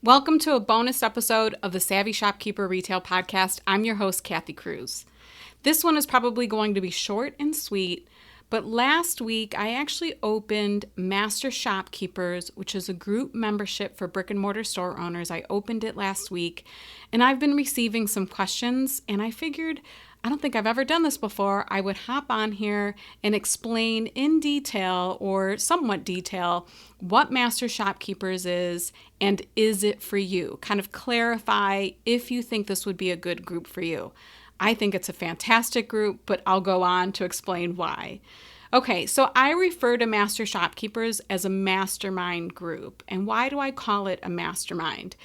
Welcome to a bonus episode of the Savvy Shopkeeper Retail Podcast. I'm your host, Kathy Cruz. This one is probably going to be short and sweet, but last week I actually opened Master Shopkeepers, which is a group membership for brick and mortar store owners. I opened it last week, and I've been receiving some questions, and I figured I don't think I've ever done this before. I would hop on here and explain in detail or somewhat detail what Master Shopkeepers is and is it for you? Kind of clarify if you think this would be a good group for you. I think it's a fantastic group, but I'll go on to explain why. Okay, so I refer to Master Shopkeepers as a mastermind group. And why do I call it a mastermind?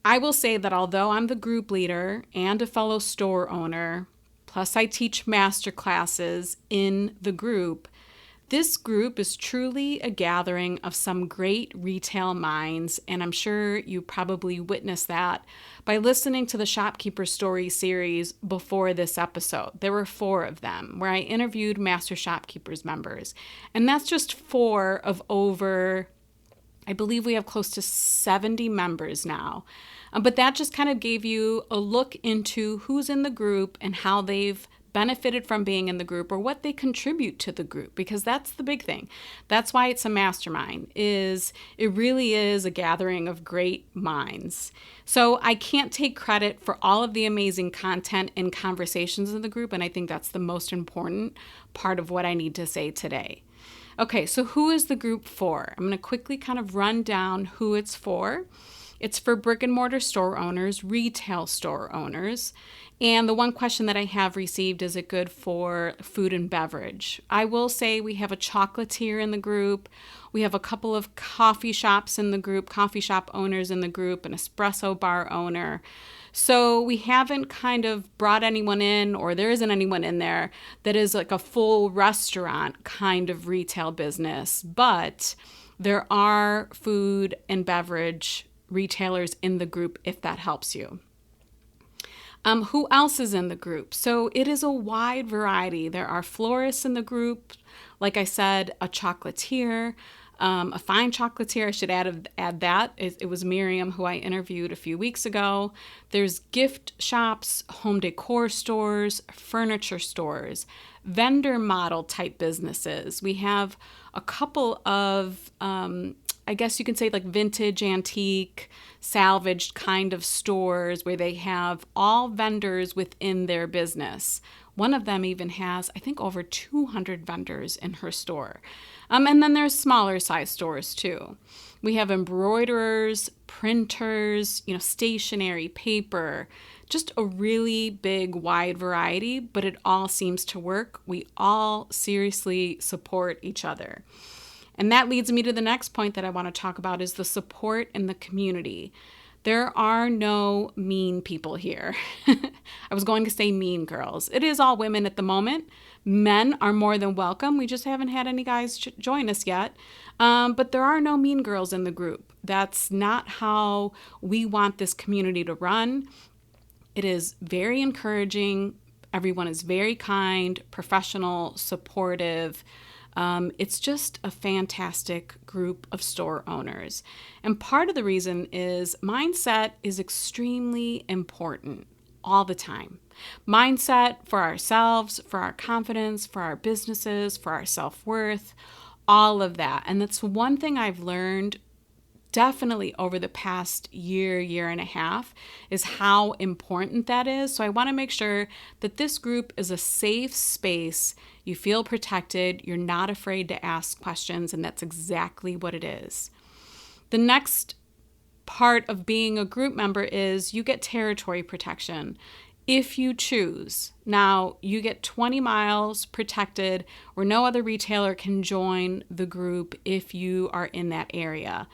I will say that although I'm the group leader and a fellow store owner, plus I teach master classes in the group, this group is truly a gathering of some great retail minds, and I'm sure you probably witnessed that by listening to the Shopkeeper Story series before this episode. There were 4 of them where I interviewed Master Shopkeepers members, and that's just 4 of over, I believe we have close to 70 members now. But that just kind of gave you a look into who's in the group and how they've benefited from being in the group or what they contribute to the group, because that's the big thing. That's why it's a mastermind, is it really is a gathering of great minds. So I can't take credit for all of the amazing content and conversations in the group, and I think that's the most important part of what I need to say today. Okay, so who is the group for? I'm going to quickly kind of run down who it's for. It's for brick and mortar store owners, retail store owners. And the one question that I have received, is it good for food and beverage? I will say we have a chocolatier in the group. We have a couple of coffee shops in the group, coffee shop owners in the group, an espresso bar owner. So we haven't kind of brought anyone in, or there isn't anyone in there that is like a full restaurant kind of retail business. But there are food and beverage retailers in the group, if that helps you. Who else is in the group? So it is a wide variety. There are florists in the group, like I said, a chocolatier, a fine chocolatier. I should add that. It was Miriam who I interviewed a few weeks ago. There's gift shops, home decor stores, furniture stores, vendor model type businesses. We have a couple of I guess you can say like vintage, antique, salvaged kind of stores where they have all vendors within their business. One of them even has, I think, over 200 vendors in her store. And then there's smaller size stores too. We have embroiderers, printers, stationery, paper, just a really big, wide variety, but it all seems to work. We all seriously support each other. And that leads me to the next point that I want to talk about, is the support in the community. There are no mean people here. I was going to say mean girls. It is all women at the moment. Men are more than welcome. We just haven't had any guys join us yet. But there are no mean girls in the group. That's not how we want this community to run. It is very encouraging. Everyone is very kind, professional, supportive. It's just a fantastic group of store owners. And part of the reason is mindset is extremely important all the time. Mindset for ourselves, for our confidence, for our businesses, for our self-worth, all of that. And that's one thing I've learned definitely over the past year and a half, is how important that is. So I want to make sure that this group is a safe space. You feel protected. You're not afraid to ask questions, and that's exactly what it is. The next part of being a group member is you get territory protection if you choose. Now, you get 20 miles protected where no other retailer can join the group if you are in that area.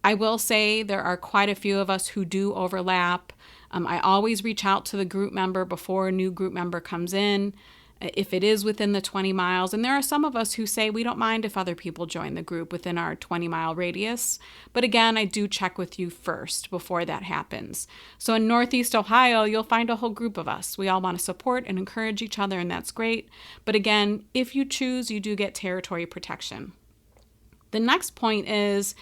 I will say there are quite a few of us who do overlap. I always reach out to the group member before a new group member comes in, if it is within the 20 miles. And there are some of us who say we don't mind if other people join the group within our 20-mile radius. But again, I do check with you first before that happens. So in Northeast Ohio, you'll find a whole group of us. We all want to support and encourage each other, and that's great. But again, if you choose, you do get territory protection. The next point is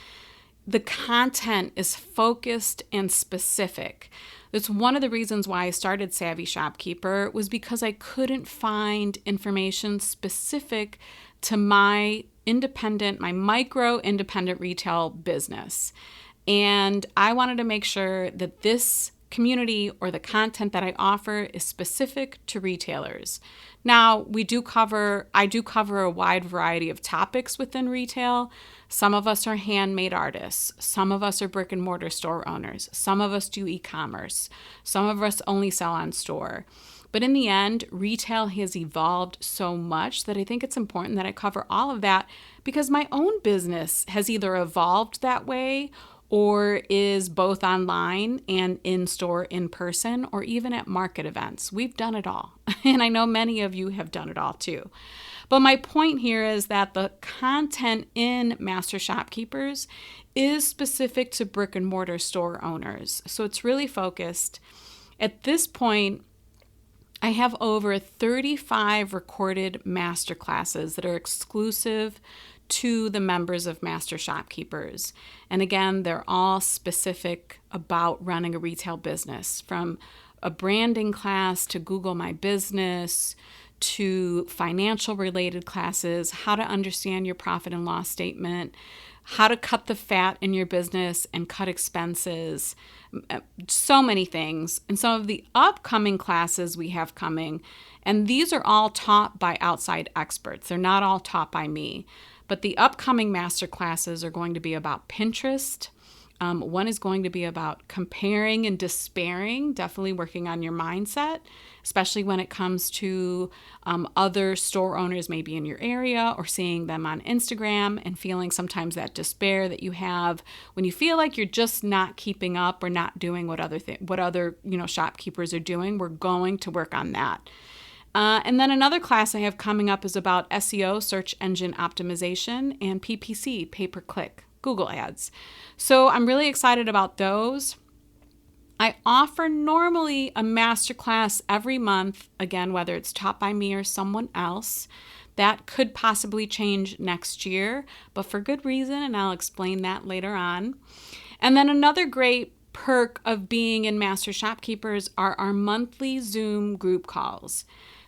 the content is focused and specific. That's one of the reasons why I started Savvy Shopkeeper, was because I couldn't find information specific to my micro independent retail business. And I wanted to make sure that this community or the content that I offer is specific to retailers. Now, I do cover a wide variety of topics within retail. Some of us are handmade artists. Some of us are brick and mortar store owners. Some of us do e-commerce. Some of us only sell on store. But in the end, retail has evolved so much that I think it's important that I cover all of that, because my own business has either evolved that way or is both online and in-store, in person, or even at market events. We've done it all. And I know many of you have done it all too. But my point here is that the content in Master Shopkeepers is specific to brick and mortar store owners. So it's really focused. At this point, I have over 35 recorded masterclasses that are exclusive to the members of Master Shopkeepers. And again, they're all specific about running a retail business, from a branding class to Google My Business to financial related classes, how to understand your profit and loss statement, how to cut the fat in your business and cut expenses, so many things. And some of the upcoming classes we have coming, and these are all taught by outside experts. They're not all taught by me. But the upcoming master classes are going to be about Pinterest. One is going to be about comparing and despairing, definitely working on your mindset, especially when it comes to other store owners maybe in your area, or seeing them on Instagram and feeling sometimes that despair that you have when you feel like you're just not keeping up or not doing what other shopkeepers are doing. We're going to work on that. And then another class I have coming up is about SEO, search engine optimization, and PPC, pay-per-click, Google ads. So I'm really excited about those. I offer normally a masterclass every month, again, whether it's taught by me or someone else. That could possibly change next year, but for good reason, and I'll explain that later on. And then another great perk of being in Master Shopkeepers are our monthly Zoom group calls.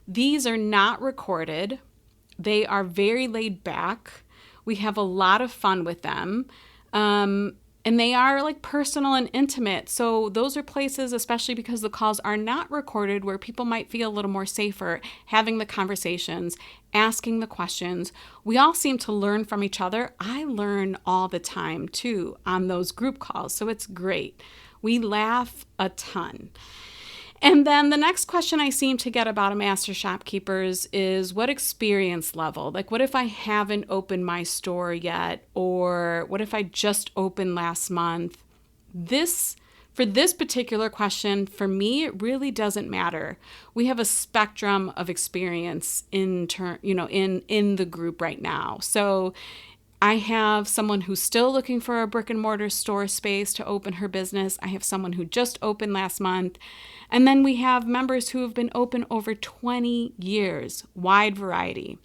These are not recorded. They are very laid back. We have a lot of fun with them. And they are like personal and intimate. So those are places, especially because the calls are not recorded, where people might feel a little more safer having the conversations, asking the questions. We all seem to learn from each other. I learn all the time too on those group calls. So it's great. We laugh a ton. And then the next question I seem to get about a Master Shopkeepers is, what experience level? Like, what if I haven't opened my store yet? Or what if I just opened last month? For this particular question, for me, it really doesn't matter. We have a spectrum of experience in the group right now. So I have someone who's still looking for a brick and mortar store space to open her business. I have someone who just opened last month. And then we have members who have been open over 20 years, wide variety.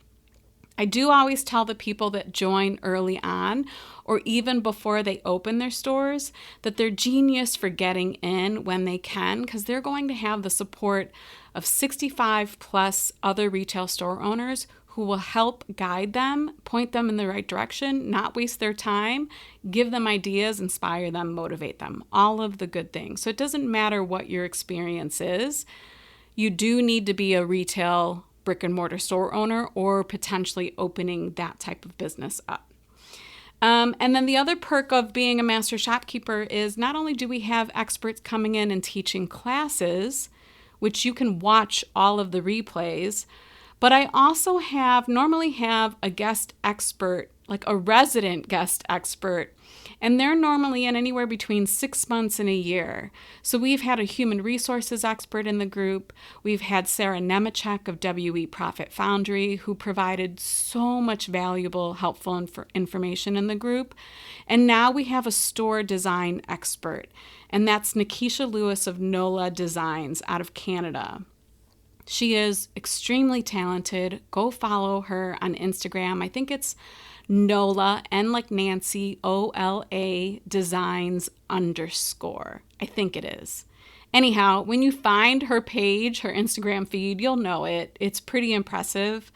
I do always tell the people that join early on, or even before they open their stores, that they're genius for getting in when they can, because they're going to have the support of 65 plus other retail store owners who will help guide them, point them in the right direction, not waste their time, give them ideas, inspire them, motivate them, all of the good things. So it doesn't matter what your experience is. You do need to be a retail brick and mortar store owner, or potentially opening that type of business up. And then the other perk of being a Master Shopkeeper is not only do we have experts coming in and teaching classes, which you can watch all of the replays, but I also normally have a guest expert, like a resident guest expert, and they're normally in anywhere between 6 months and a year. So we've had a human resources expert in the group. We've had Sarah Nemechek of WE Profit Foundry, who provided so much valuable, helpful information in the group. And now we have a store design expert, and that's Nikisha Lewis of NOLA Designs out of Canada. She is extremely talented. Go follow her on Instagram. I think it's Nola, N like Nancy, OLA Designs _ I think it is. Anyhow, when you find her page, her Instagram feed, you'll know it. It's pretty impressive.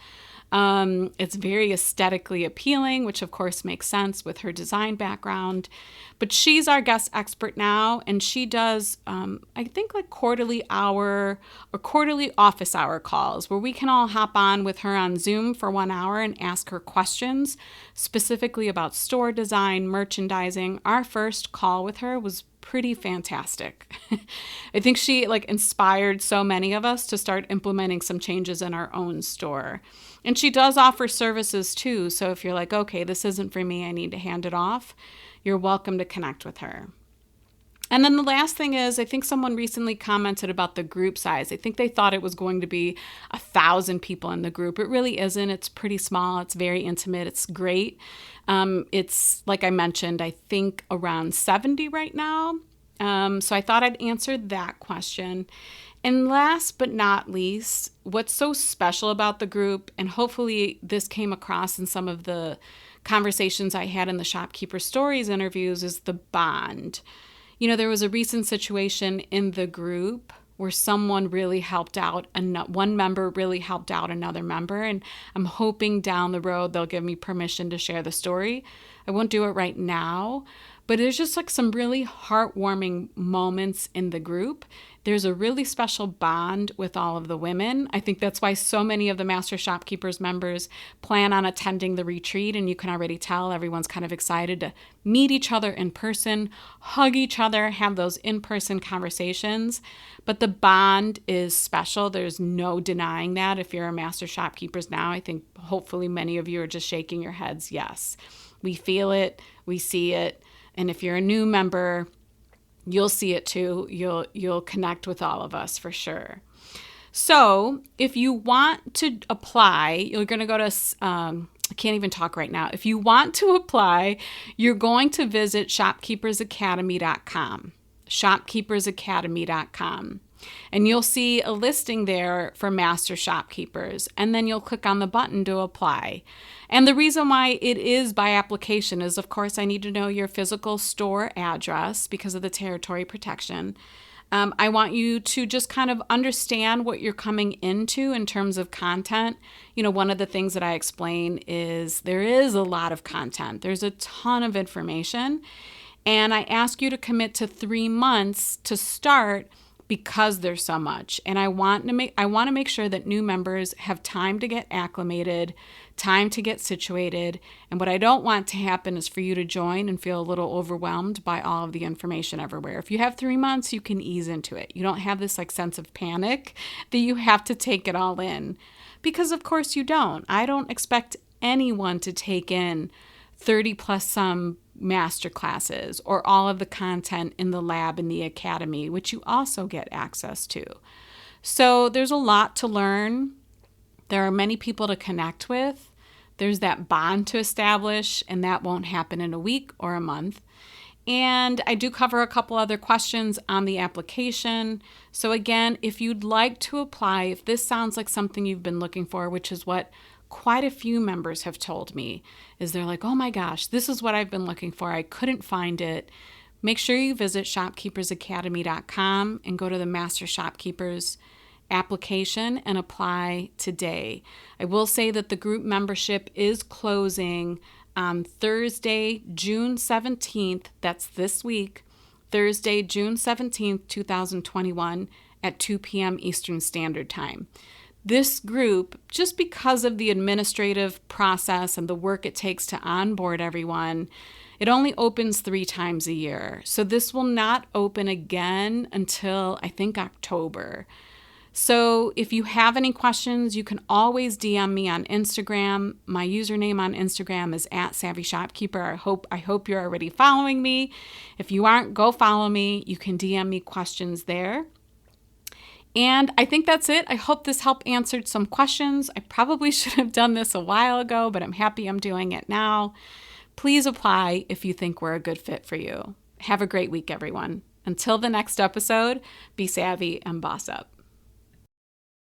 It's very aesthetically appealing, which of course makes sense with her design background. But she's our guest expert now, and she does, I think, like quarterly office hour calls where we can all hop on with her on Zoom for 1 hour and ask her questions specifically about store design, merchandising. Our first call with her was pretty fantastic. I think she inspired so many of us to start implementing some changes in our own store. And she does offer services too. So if you're like, okay, this isn't for me, I need to hand it off, you're welcome to connect with her. And then the last thing is, I think someone recently commented about the group size. I think they thought it was going to be 1,000 people in the group. It really isn't. It's pretty small. It's very intimate. It's great. It's, like I mentioned, I think around 70 right now. So I thought I'd answer that question. And last but not least, what's so special about the group, and hopefully this came across in some of the conversations I had in the Shopkeeper Stories interviews, is the bond. You know, there was a recent situation in the group where someone really helped out, one member really helped out another member, and I'm hoping down the road they'll give me permission to share the story. I won't do it right now, but there's just like some really heartwarming moments in the group. There's a really special bond with all of the women. I think that's why so many of the Master Shopkeepers members plan on attending the retreat, and you can already tell everyone's kind of excited to meet each other in person, hug each other, have those in-person conversations. But the bond is special. There's no denying that. If you're a Master Shopkeepers now, I think hopefully many of you are just shaking your heads. Yes, we feel it, we see it. And if you're a new member, you'll see it too. You'll connect with all of us for sure. So if you want to apply, you're going to go to, I can't even talk right now. If you want to apply, you're going to visit shopkeepersacademy.com, shopkeepersacademy.com. And you'll see a listing there for Master Shopkeepers, and then you'll click on the button to apply. And the reason why it is by application is, of course, I need to know your physical store address because of the territory protection. I want you to just kind of understand what you're coming into in terms of content. You know, one of the things that I explain is there is a lot of content. There's a ton of information. And I ask you to commit to 3 months to start because there's so much. And I want to make sure that new members have time to get acclimated, time to get situated. And what I don't want to happen is for you to join and feel a little overwhelmed by all of the information everywhere. If you have 3 months, you can ease into it. You don't have this sense of panic that you have to take it all in, because of course you don't. I don't expect anyone to take in 30 plus some master classes or all of the content in the lab in the academy, which you also get access to. So there's a lot to learn. There are many people to connect with. There's that bond to establish, and that won't happen in a week or a month. And I do cover a couple other questions on the application. So again, if you'd like to apply, if this sounds like something you've been looking for, which is what quite a few members have told me, is they're like, oh my gosh, this is what I've been looking for. I couldn't find it. Make sure you visit shopkeepersacademy.com and go to the Master Shopkeepers application and apply today. I will say that the group membership is closing on Thursday, June 17th. That's this week, Thursday, June 17th, 2021 at 2 p.m. Eastern Standard Time. This group, just because of the administrative process and the work it takes to onboard everyone, it only opens 3 times a year. So this will not open again until I think October. So if you have any questions, you can always DM me on Instagram. My username on Instagram is @SavvyShopkeeper. I hope you're already following me. If you aren't, go follow me. You can DM me questions there. And I think that's it. I hope this helped answer some questions. I probably should have done this a while ago, but I'm happy I'm doing it now. Please apply if you think we're a good fit for you. Have a great week, everyone. Until the next episode, be savvy and boss up.